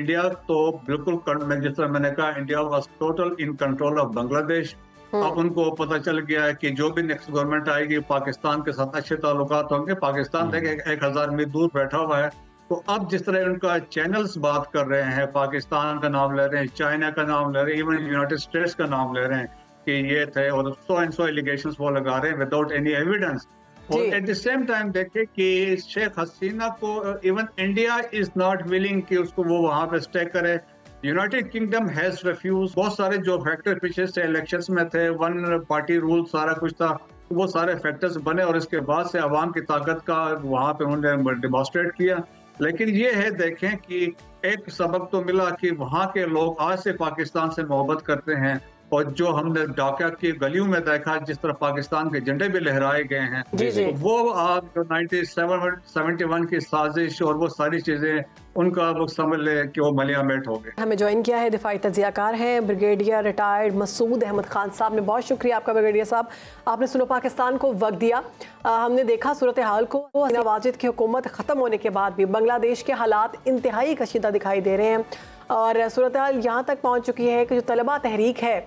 India तो बिल्कुल जिस तरह मैंने कहा, India was total in control of Bangladesh. अब उनको पता चल गया है कि जो भी नेक्स्ट गवर्नमेंट आएगी पाकिस्तान के साथ अच्छे ताल्लुकात होंगे। पाकिस्तान देखे 1000 मील दूर बैठा हुआ है। तो अब जिस तरह उनका चैनल्स बात कर रहे हैं, पाकिस्तान का नाम ले रहे हैं, चाइना का नाम ले रहे हैं, इवन यूनाइटेड स्टेट्स का नाम ले रहे हैं कि ये थे, और सो एंड सो एलिगेशंस वो लगा रहे हैं विदाउट एनी एविडेंस। और एट द सेम टाइम देखे कि शेख हसीना को even India is not willing कि उसको वो वहां पे स्टे करे। United Kingdom has refuse. बहुत सारे जो फैक्टर पीछे से इलेक्शंस में थे, वन पार्टी रूल सारा कुछ था, वो सारे फैक्टर्स बने और इसके बाद से अवाम की ताकत का वहां पे उन्होंने डिमॉन्स्ट्रेट किया। लेकिन ये है, देखें कि एक सबक तो मिला कि वहां के लोग आज से पाकिस्तान से मोहब्बत करते हैं। और जो हमने ढाका की गलियों में देखा जिस तरह पाकिस्तान के झंडे भी लहराए गए हैं, तो वो आप जो 1971 की साजिश और वो सारी चीजें, उनका वो समझ ले कि वो मलियामेट हो गए। हमें ज्वाइन किया है दिफाई तज्जियाकार हैं ब्रिगेडियर रिटायर्ड मसूद अहमद खान साहब ने। बहुत शुक्रिया आपका ब्रिगेडियर साहब, आपने सुनो पाकिस्तान को वक्त दिया। हमने देखा सूरत हाल को, हसीना वाजिद की हुकूमत ख़त्म होने के बाद भी बांग्लादेश के हालात इंतहाई कशीदा दिखाई दे रहे हैं और सूरत हाल यहाँ तक पहुँच चुकी है कि जो तलबा तहरीक है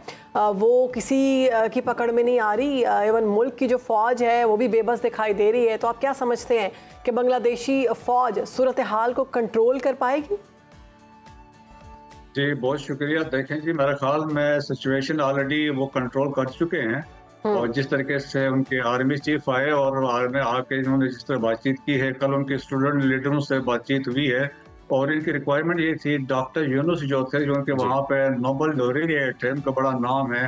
वो किसी की पकड़ में नहीं आ रही। इवन मुल्क की जो फ़ौज है वो भी बेबस दिखाई दे रही है। तो आप क्या समझते हैं कि बांग्लादेशी फ़ौज सूरत हाल को कंट्रोल कर पाएगी? जी बहुत शुक्रिया। देखें जी, मेरे ख्याल में सिचुएशन ऑलरेडी वो कंट्रोल कर चुके हैं। और जिस तरीके से उनके आर्मी चीफ आए और आर्मी आके इन्होंने जिस तरह बातचीत की है, कल उनके स्टूडेंट लीडरों से बातचीत हुई है और इनकी रिक्वायरमेंट ये थी, डॉक्टर यूनुस जो थे, जो उनके वहाँ पे नोबल लॉरेट थे, उनका बड़ा नाम है,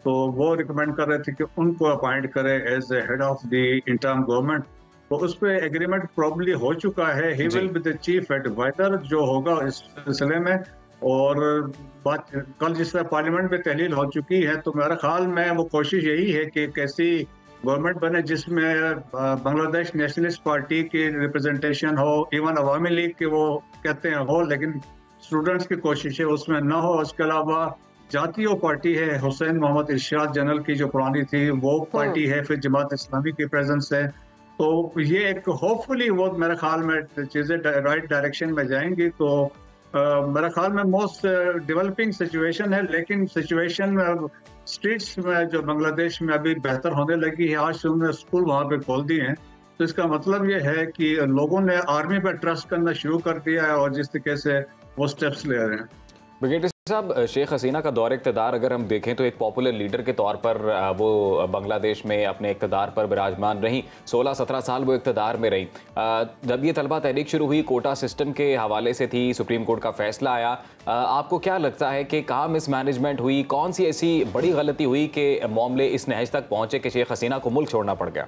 तो वो रिकमेंड कर रहे थे कि उनको अपॉइंट करे as a head of the interim government. तो उस पर एग्रीमेंट प्रॉब्ली हो चुका है। He will be the chief adviser जो होगा इस सिलसिले में। और बात कल जिस तरह पार्लियामेंट में तहलील हो चुकी है, तो मेरे ख्याल में वो कोशिश यही है कि कैसी गवर्नमेंट बने जिसमें बांग्लादेश नेशनलिस्ट पार्टी की रिप्रेजेंटेशन हो, इवन अवामी लीग के वो कहते हैं हो, लेकिन स्टूडेंट्स की कोशिश है उसमें न हो। उसके अलावा जातीय पार्टी है, हुसैन मोहम्मद इरशाद जनरल की जो पुरानी थी वो पार्टी है, फिर जमात इस्लामी की प्रेजेंस है। तो ये एक होपफुली वो मेरे ख्याल में चीज़ें राइट डायरेक्शन में जाएंगी। तो मेरे ख्याल में मोस्ट डेवलपिंग सिचुएशन है, लेकिन सिचुएशन में स्ट्रीट्स में जो बांग्लादेश में अभी बेहतर होने लगी है। आज से उन्होंने स्कूल वहाँ पे खोल दिए हैं, तो इसका मतलब ये है कि लोगों ने आर्मी पर ट्रस्ट करना शुरू कर दिया है और जिस तरीके से वो स्टेप्स ले रहे हैं। ब्रिगेडियर साहब, शेख हसीना का दौर इक़्तिदार अगर हम देखें तो एक पॉपुलर लीडर के तौर पर वो बांग्लादेश में अपने इक़्तिदार पर विराजमान रहीं। 16-17 साल वो इक़्तिदार में रहीं। जब ये तलबा तहरीक शुरू हुई, कोटा सिस्टम के हवाले से थी, सुप्रीम कोर्ट का फैसला आया। आपको क्या लगता है कि कहाँ मिसमैनेजमेंट हुई, कौन सी ऐसी बड़ी गलती हुई कि मामले इस नहज तक पहुँचे कि शेख हसीना को मुल्क छोड़ना पड़ गया?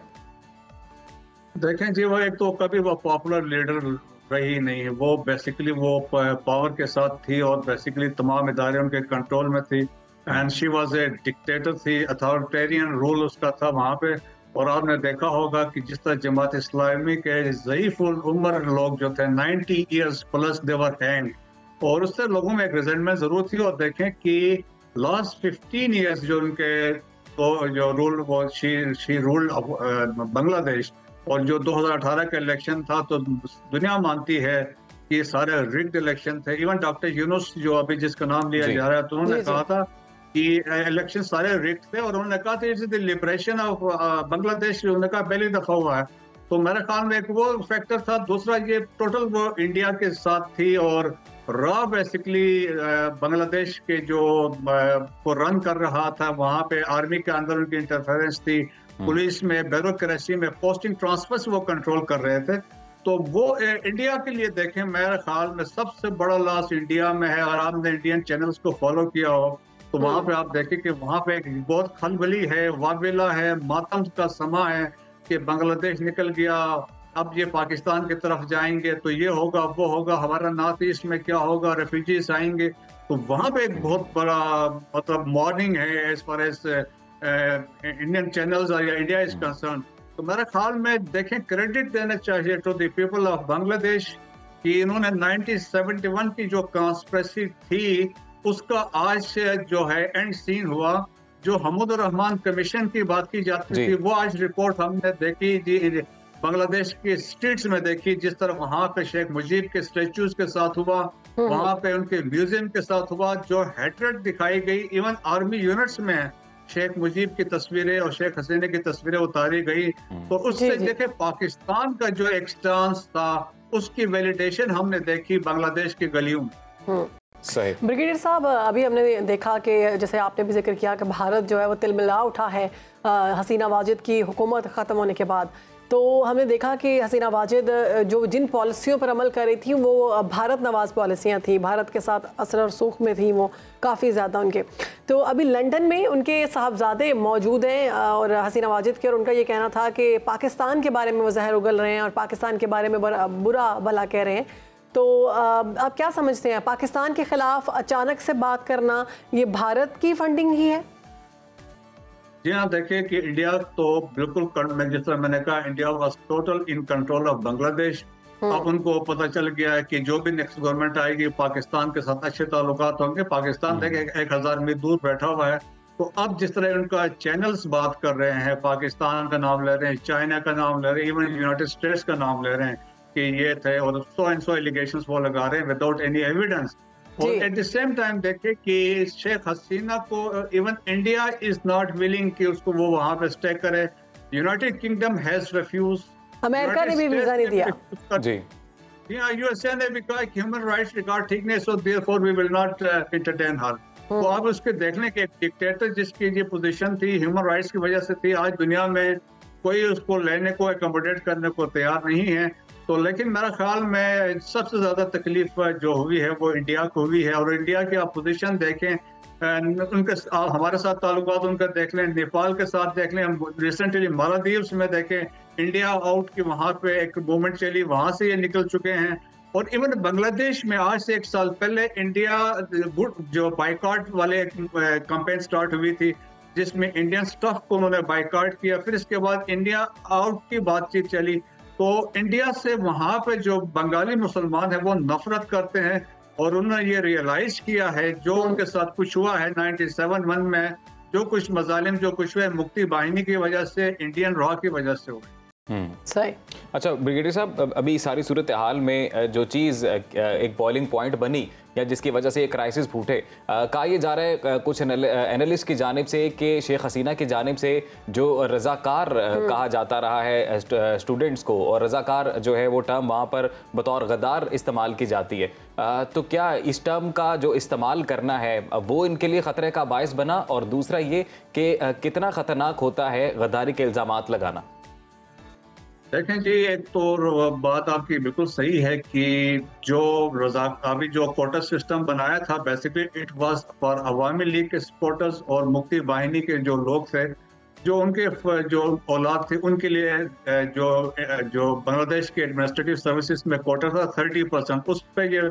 देखें जी, वो एक तो कभी वो पॉपुलर लीडर रही नहीं है। वो बेसिकली वो पावर के साथ थी और बेसिकली तमाम इदारे उनके कंट्रोल में थी। And she was a dictator थी, अथॉरिटेरियन रूल उसका था वहाँ पे। और आपने देखा होगा कि जिस तरह जमात इस्लामी के ज़ईफ उम्र लोग जो थे 90 ईयर्स प्लस दे वर हैंग, और उससे लोगों में एक रिजेंटमेंट जरूर थी। और देखें कि लास्ट 15 ईयर्स जो उनके तो जो रूल वो शी रूल बांग्लादेश, और जो 2018 का इलेक्शन था तो दुनिया मानती है कि सारे रिग्ड इलेक्शन थे। इवन डॉक्टर यूनुस जो अभी जिसका नाम लिया जा रहा है, तो उन्होंने कहा था कि इलेक्शन सारे रिग्ड थे और उन्होंने कहा था it's the liberation of Bangladesh, उन्होंने कहा पहली दफा हुआ है। तो मेरे ख्याल में एक वो फैक्टर था। दूसरा ये टोटल वो इंडिया के साथ थी और रॉ बेसिकली बांग्लादेश के जो को रन कर रहा था, वहाँ पे आर्मी के अंदर उनकी इंटरफेरेंस थी, पुलिस में, ब्यूरोक्रेसी में, पोस्टिंग ट्रांसफर्स वो कंट्रोल कर रहे थे। तो वो इंडिया के लिए देखें, मेरे ख्याल में सबसे बड़ा लॉस इंडिया में है। और आपने इंडियन चैनल्स को फॉलो किया हो तो वहाँ पे आप देखें कि वहाँ पे एक बहुत खलबली है, वाबिला है, मातम का समा है कि बांग्लादेश निकल गया, अब ये पाकिस्तान की तरफ जाएंगे तो ये होगा वो होगा, हमारा नॉर्थ ईस्ट में क्या होगा, रेफ्यूजीज आएंगे। तो वहाँ पे एक बहुत बड़ा मतलब मॉर्निंग है as far as Indian channels या इंडिया इज कंसर्न। तो मेरे ख्याल में देखें, क्रेडिट देना चाहिए to the people of Bangladesh कि इन्होंने 1971 की जो कॉन्स्पिरेसी थी उसका आज से जो है एंड सीन हुआ। जो हमूद रहमान कमीशन की बात की जाती थी, वो आज रिपोर्ट हमने देखी जी, बांग्लादेश की स्ट्रीट्स में देखी, जिस तरह वहाँ पे शेख मुजीब के स्टेचूज के साथ हुआ, वहां पे उनके म्यूजियम के साथ हुआ, जो हेट्रेड दिखाई गई इवन आर्मी यूनिट्स में शेख मुजीब की तस्वीरें और शेख हसीना की तस्वीरें उतारी गई। तो उससे देखे पाकिस्तान का जो एक स्टांस था उसकी वैलिडेशन हमने देखी बांग्लादेश की गलियों में। सही। ब्रिगेडियर साहब, अभी हमने देखा कि जैसे आपने भी जिक्र किया कि भारत जो है वो तिलमिला उठा है हसीना वाजिद की हुकूमत ख़त्म होने के बाद। तो हमने देखा कि हसीना वाजिद जो जिन पॉलिसियों पर अमल कर रही थी वो भारत नवाज पॉलिसियाँ थी, भारत के साथ असर और सूख में थी वो काफ़ी ज़्यादा उनके। तो अभी लंदन में उनके साहबजादे मौजूद हैं और हसीना वाजिद के, और उनका ये कहना था कि पाकिस्तान के बारे में वो जहर उगल रहे हैं और पाकिस्तान के बारे में बुरा भला कह रहे हैं। तो आप क्या समझते हैं, पाकिस्तान के खिलाफ अचानक से बात करना ये भारत की फंडिंग ही है? जी हाँ, देखिए कि इंडिया तो बिल्कुल, जिस तरह मैंने कहा, India was total in control of Bangladesh. अब उनको पता चल गया है कि जो भी नेक्स्ट गवर्नमेंट आएगी पाकिस्तान के साथ अच्छे ताल्लुकात होंगे। पाकिस्तान देखिए 1000 मील दूर बैठा हुआ है। तो अब जिस तरह उनका चैनल्स बात कर रहे हैं, पाकिस्तान का नाम ले रहे हैं, चाइना का नाम ले रहे हैं, इवन यूनाइटेड स्टेट्स का नाम ले रहे हैं कि ये थे, और सो एंड सो एलिगेशंस वो लगा रहे हैं विदाउट एनी एविडेंस। और एट द सेम टाइम देखे कि शेख हसीना को even India is not willing कि उसको वो वहां पे स्टे करे। United Kingdom has refuse, America ने भी वीजा नहीं दिया। जी यूएसए ने भी कहा कि ह्यूमन राइट्स रिकॉर्ड ठीक नहीं, so therefore we will not entertain her. तो आप उसके देखने के एक डिक्टेटर जिसकी ये पोजीशन थी ह्यूमन राइट्स की वजह से थी, आज दुनिया में कोई उसको लेने को अकोमोडेट करने को तैयार नहीं है। तो लेकिन मेरा ख्याल में सबसे ज्यादा तकलीफ जो हुई है वो इंडिया को हुई है। और इंडिया की आप पोजीशन देखें, उनके हमारे साथ ताल्लुकात उनका देख लें, नेपाल के साथ देख लें, हम रिसेंटली मालदीव्स में देखें, इंडिया आउट की वहाँ पे एक मूवमेंट चली, वहाँ से ये निकल चुके हैं। और इवन बांग्लादेश में आज से 1 साल पहले इंडिया जो बाइकआउट वाले कैंपेन स्टार्ट हुई थी, जिसमें इंडियन स्टफ को उन्होंने बाइकआउट किया। फिर इसके बाद इंडिया आउट की बातचीत चली। तो इंडिया से वहाँ पे जो बंगाली मुसलमान हैं वो नफरत करते हैं, और उन्होंने ये रियलाइज किया है जो उनके साथ कुछ हुआ है 97 में, जो कुछ मजालिम जो कुछ हुए मुक्ति बाहिनी की वजह से, इंडियन रॉ की वजह से हुए। सही। अच्छा ब्रिगेडियर साहब, अभी सारी सूरत हाल में जो चीज़ एक बॉइलिंग पॉइंट बनी या जिसकी वजह से एक क्राइसिस फूटे, कहा यह जा रहा है कुछ एनालिस्ट की जानिब से कि शेख हसीना की जानिब से जो रज़ाकार कहा जाता रहा है स्टूडेंट्स को, और रज़ाकार जो है वो टर्म वहाँ पर बतौर गद्दार इस्तेमाल की जाती है, तो क्या इस टर्म का जो इस्तेमाल करना है वो इनके लिए ख़तरे का बायस बना? और दूसरा ये कि कितना ख़तरनाक होता है गद्दारी के इल्ज़ामात लगाना? देखें जी, एक तो बात आपकी बिल्कुल सही है कि जो अभी जो कोटा सिस्टम बनाया था, basically it was for Awami league के सपोर्टर्स और मुक्ति बाहिनी के जो लोग थे, जो उनके जो औलाद थे, उनके लिए जो बांग्लादेश के एडमिनिस्ट्रेटिव सर्विसेज में कोटा था 30%, उस पर ये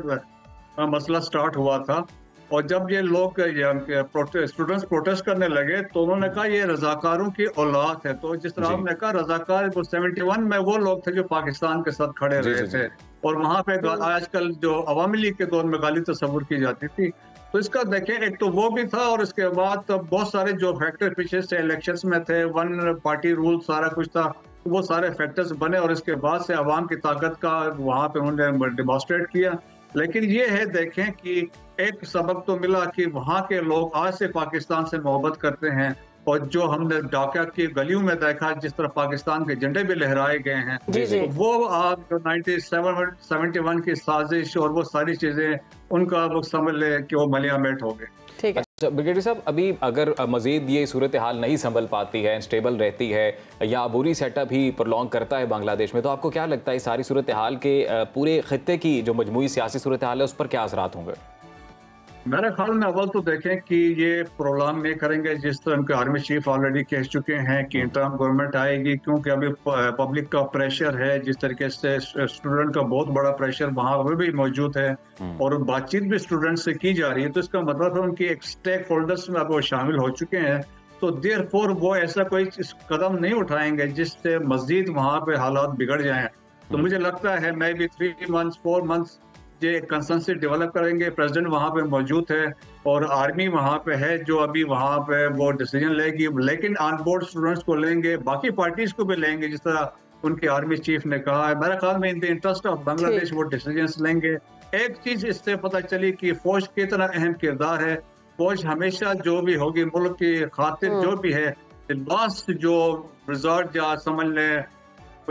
मसला स्टार्ट हुआ था। और जब ये लोग स्टूडेंट्स प्रोटेस्ट करने लगे तो उन्होंने कहा ये रजाकारों की औलाद है। तो जिस तरह आपने कहा, रजाकार 71 में वो लोग थे जो पाकिस्तान के साथ खड़े रहे थे, और वहाँ पे आजकल जो अवामी लीग के दौर में गाली तस्वुर की जाती थी। तो इसका देखें, एक तो वो भी था, और इसके बाद तो बहुत सारे जो फैक्टर पीछे से इलेक्शंस में थे, 1 पार्टी रूल सारा कुछ था, वो सारे फैक्टर्स बने, और इसके बाद से अवाम की ताकत का वहाँ पे उन्होंने डिमॉन्स्ट्रेट किया। लेकिन ये है, देखें कि एक सबक तो मिला कि वहाँ के लोग आज से पाकिस्तान से मोहब्बत करते हैं, और जो हमने ढाका की गलियों में देखा जिस तरह पाकिस्तान के झंडे भी लहराए गए हैं, तो वो आप जो 71 की साजिश और वो सारी चीजें, उनका वो समझ ले कि वो मलियामेट हो गए। ठीक है। अच्छा ब्रिगेडियर साहब, अभी अगर मजीद ये सूरत हाल नहीं संभल पाती है, स्टेबल रहती है, या अबूरी सेटअप ही प्रोलॉन्ग करता है बांग्लादेश में, तो आपको क्या लगता है इस सारी सूरत हाल के पूरे खित्ते की जो मजमूई सियासी सूरत हाल है उस पर क्या असरात होंगे? मेरे ख्याल में अव्वल तो देखें कि ये प्रोलॉन्ग नहीं करेंगे, जिस तरह उनके आर्मी चीफ ऑलरेडी कह चुके हैं कि इंटर्म गवर्नमेंट आएगी, क्योंकि अभी पब्लिक का प्रेशर है, जिस तरीके से स्टूडेंट का बहुत बड़ा प्रेशर वहाँ पर भी मौजूद है, और बातचीत भी स्टूडेंट से की जा रही है। तो इसका मतलब है उनकी एक स्टेक होल्डर्स में अब वो शामिल हो चुके हैं। तो देयरफॉर वो ऐसा कोई कदम नहीं उठाएंगे जिससे मजीद वहाँ पे हालात बिगड़ जाएं। तो मुझे लगता है मे बी 3 months 4 months ये कंसेंसस डेवलप करेंगे। प्रेसिडेंट वहाँ पे मौजूद है और आर्मी वहाँ पे है जो अभी वहाँ पे वो डिसीजन लेगी, लेकिन ऑन बोर्ड स्टूडेंट्स को लेंगे, बाकी पार्टीज को भी लेंगे, जिस तरह उनके आर्मी चीफ ने कहा है। मेरे ख्याल में in the interest of Bangladesh वो डिसीजंस लेंगे। एक चीज इससे पता चली कि फौज कितना अहम किरदार है। फौज हमेशा जो भी होगी मुल्क की खातिर जो भी है, लास्ट जो रिजॉर्ट या समझ लें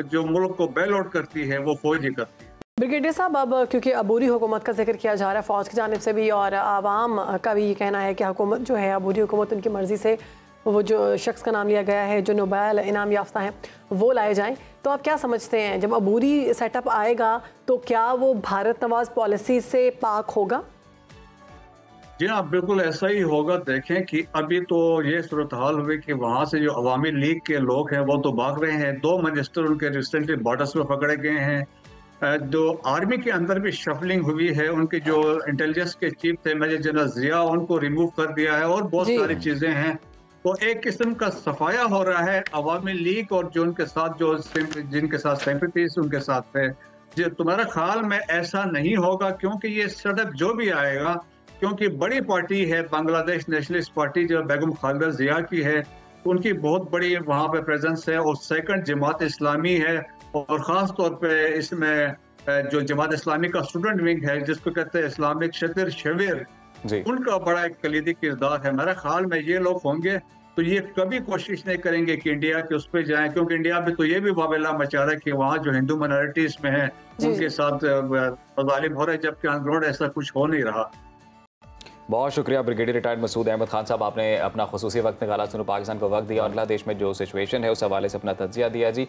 जो मुल्क को बेल आउट करती है वो फौज ही करती है। ब्रिगेडियर साहब, अब क्योंकि अबूरी हुकूमत का जिक्र किया जा रहा है फ़ौज की जानिब से भी और आवाम का भी ये कहना है कि हुकूमत जो है अबूरी हुकूमत उनकी मर्ज़ी से वो जो शख्स का नाम लिया गया है जो नोबेल इनाम याफ्ता हैं वो लाए जाएं, तो आप क्या समझते हैं जब अबूरी सेटअप आएगा तो क्या वो भारत नवाज पॉलिसी से पाक होगा? जी हाँ, बिल्कुल ऐसा ही होगा। देखें कि अभी तो ये सूरत हाल हुई कि वहाँ से जो अवामी लीग के लोग हैं वो तो भाग रहे हैं। 2 मिनिस्टर उनके रिसेंटली बॉर्डर्स में पकड़े गए हैं। जो आर्मी के अंदर भी शफलिंग हुई है, उनके जो इंटेलिजेंस के चीफ थे मेजर जनरल जिया, उनको रिमूव कर दिया है और बहुत सारी चीजें हैं। तो एक किस्म का सफाया हो रहा है अवामी लीग और जो उनके साथ जो जिनके साथ सिंपैथीज उनके साथ है। जो तुम्हारा ख्याल में ऐसा नहीं होगा क्योंकि ये सेटअप जो भी आएगा, क्योंकि बड़ी पार्टी है बांग्लादेश नेशनलिस्ट पार्टी जो बेगम खालिदा जिया की है, उनकी बहुत बड़ी वहाँ पे प्रेजेंस है। और सेकंड जमात इस्लामी है और ख़ास तौर पे इसमें जो जमात इस्लामी का स्टूडेंट विंग है जिसको कहते हैं इस्लामिक शतिर शिविर, उनका बड़ा एक कलीदी किरदार है। मेरा ख्याल में ये लोग होंगे तो ये कभी कोशिश नहीं करेंगे कि इंडिया के उस पर जाएं, क्योंकि इंडिया में तो ये भी वावेला मचा रहा है कि वहाँ जो हिंदू माइनॉरिटीज में है उनके साथ ज़ालिम हो रहे हैं, जबकि ऑन ग्राउंड ऐसा कुछ हो नहीं रहा। बहुत शुक्रिया ब्रिगेडियर रिटायर्ड मसूद अहमद खान साहब, आपने अपना खुसूसी वक्त निकाला, सुनो पाकिस्तान को वक्त दिया और बांग्लादेश में जो सिचुएशन है उस हवाले से अपना तज्जिया दिया जी।